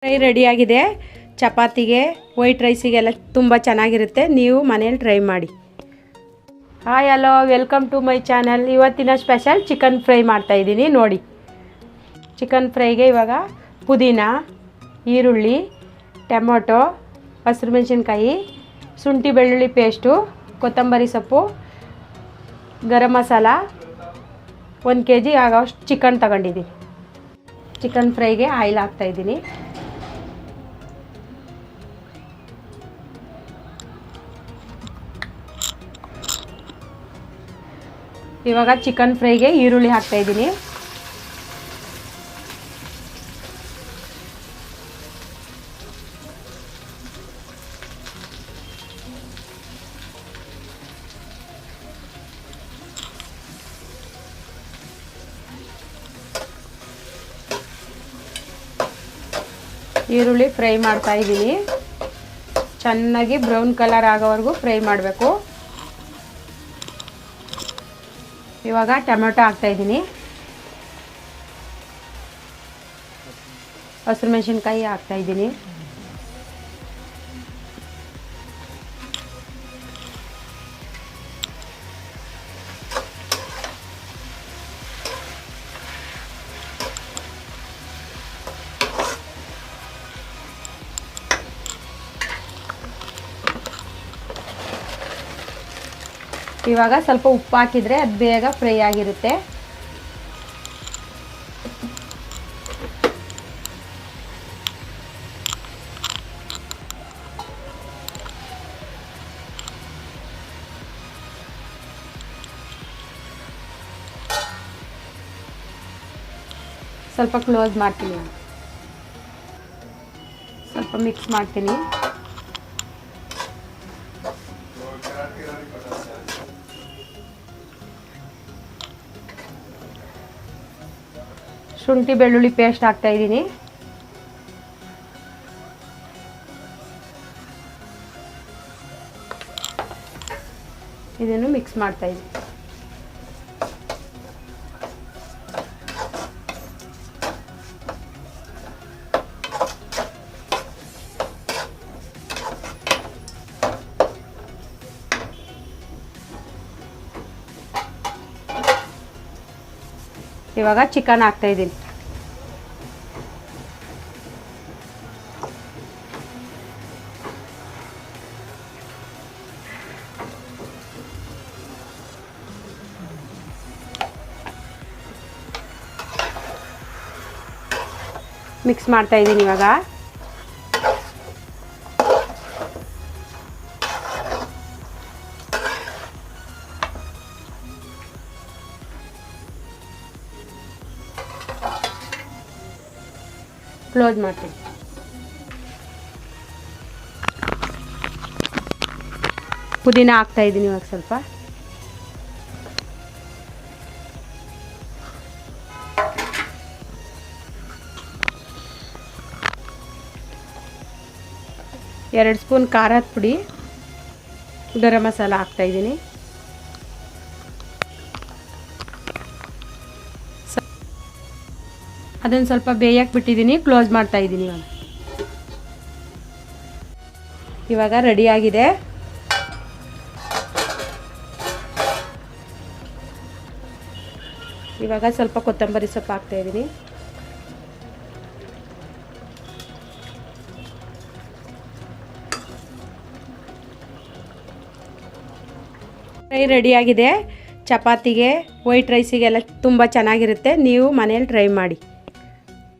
Fry ರೆಡಿಯಾಗಿದೆ. ಚಪಾತಿಗೆ, white ರೈಸಿಗೆಲ್ಲ ತುಂಬ ಚೆನ್ನಾಗಿರುತ್ತೆ. ನೀವು ಮನೇಲಿ ಟ್ರೈ ಮಾಡಿ. Hi hello, welcome to my channel. ಇವತ್ತಿನ ಸ್ಪೆಷಲ್ ಚಿಕನ್ ಫ್ರೈ ಮಾಡ್ತಾಯಿದ್ದೀನಿ ನೋಡಿ. ಚಿಕನ್ ಫ್ರೈಗೆ ಇವಾಗ ಪುದೀನ, ಈರುಳ್ಳಿ, ಟೊಮೊಟೊ, ಹಸಿರು ಮೆಣಸಿನ್ಕಾಯಿ, ಶುಂಠಿ ಬೆಳ್ಳುಳ್ಳಿ ಪೇಸ್ಟು, ಕೊತ್ತಂಬರಿ ಸೊಪ್ಪು, ಗರಂ ಮಸಾಲ, 1 kg ಆಗೋಷ್ಟು ಚಿಕನ್ ತಗೊಂಡಿದ್ದೀನಿ. ಚಿಕನ್ ಫ್ರೈಗೆ ಆಯಿಲ್ ಹಾಕ್ತಾಯಿದ್ದೀನಿ. ಇವಾಗ ಚಿಕನ್ ಫ್ರೈಗೆ ಈರುಳ್ಳಿ ಹಾಕ್ತಾಯಿದ್ದೀನಿ. ಈರುಳ್ಳಿ ಫ್ರೈ ಮಾಡ್ತಾಯಿದ್ದೀನಿ. ಚೆನ್ನಾಗಿ ಬ್ರೌನ್ ಕಲರ್ ಆಗೋವರೆಗೂ ಫ್ರೈ ಮಾಡಬೇಕು. ಇವಾಗ ಟೊಮೆಟೊ ಹಾಕ್ತಾಯಿದ್ದೀನಿ. ಹಸಿರು ಮೆಣಸಿನ್ಕಾಯಿ ಹಾಕ್ತಾಯಿದ್ದೀನಿ. ಇವಾಗ ಸ್ವಲ್ಪ ಉಪ್ಪು ಹಾಕಿದರೆ ಅದು ಬೇಗ ಫ್ರೈ ಆಗಿರುತ್ತೆ. ಸ್ವಲ್ಪ ಕ್ಲೋಸ್ ಮಾಡ್ತೀನಿ, ಸ್ವಲ್ಪ ಮಿಕ್ಸ್ ಮಾಡ್ತೀನಿ. ಶುಂಠಿ ಬೆಳ್ಳುಳ್ಳಿ ಪೇಸ್ಟ್ ಹಾಕ್ತಾಯಿದ್ದೀನಿ. ಇದನ್ನು ಮಿಕ್ಸ್ ಮಾಡ್ತಾಯಿದ್ದೀನಿ. ಇವಾಗ ಚಿಕನ್ ಹಾಕ್ತಾಯಿದ್ದೀನಿ. ಮಿಕ್ಸ್ ಮಾಡ್ತಾಯಿದ್ದೀನಿ. ಇವಾಗ ಕ್ಲೋಸ್ ಮಾಡ್ತೀನಿ. ಪುದೀನ ಹಾಕ್ತಾಯಿದ್ದೀನಿ ಇವಾಗ ಸ್ವಲ್ಪ. ಎರಡು ಸ್ಪೂನ್ ಖಾರದ ಪುಡಿ, ಗರಂ ಮಸಾಲ ಹಾಕ್ತಾಯಿದ್ದೀನಿ. ಅದನ್ನು ಸ್ವಲ್ಪ ಬೇಯಕ್ಕೆ ಬಿಟ್ಟಿದ್ದೀನಿ. ಕ್ಲೋಸ್ ಮಾಡ್ತಾಯಿದ್ದೀನಿ. ಇವಾಗ ರೆಡಿಯಾಗಿದೆ. ಇವಾಗ ಸ್ವಲ್ಪ ಕೊತ್ತಂಬರಿ ಸೊಪ್ಪು ಹಾಕ್ತಾಯಿದ್ದೀನಿ. ಫ್ರೈ ರೆಡಿಯಾಗಿದೆ. ಚಪಾತಿಗೆ, ವೈಟ್ ರೈಸಿಗೆಲ್ಲ ತುಂಬ ಚೆನ್ನಾಗಿರುತ್ತೆ. ನೀವು ಮನೇಲಿ ಟ್ರೈ ಮಾಡಿ.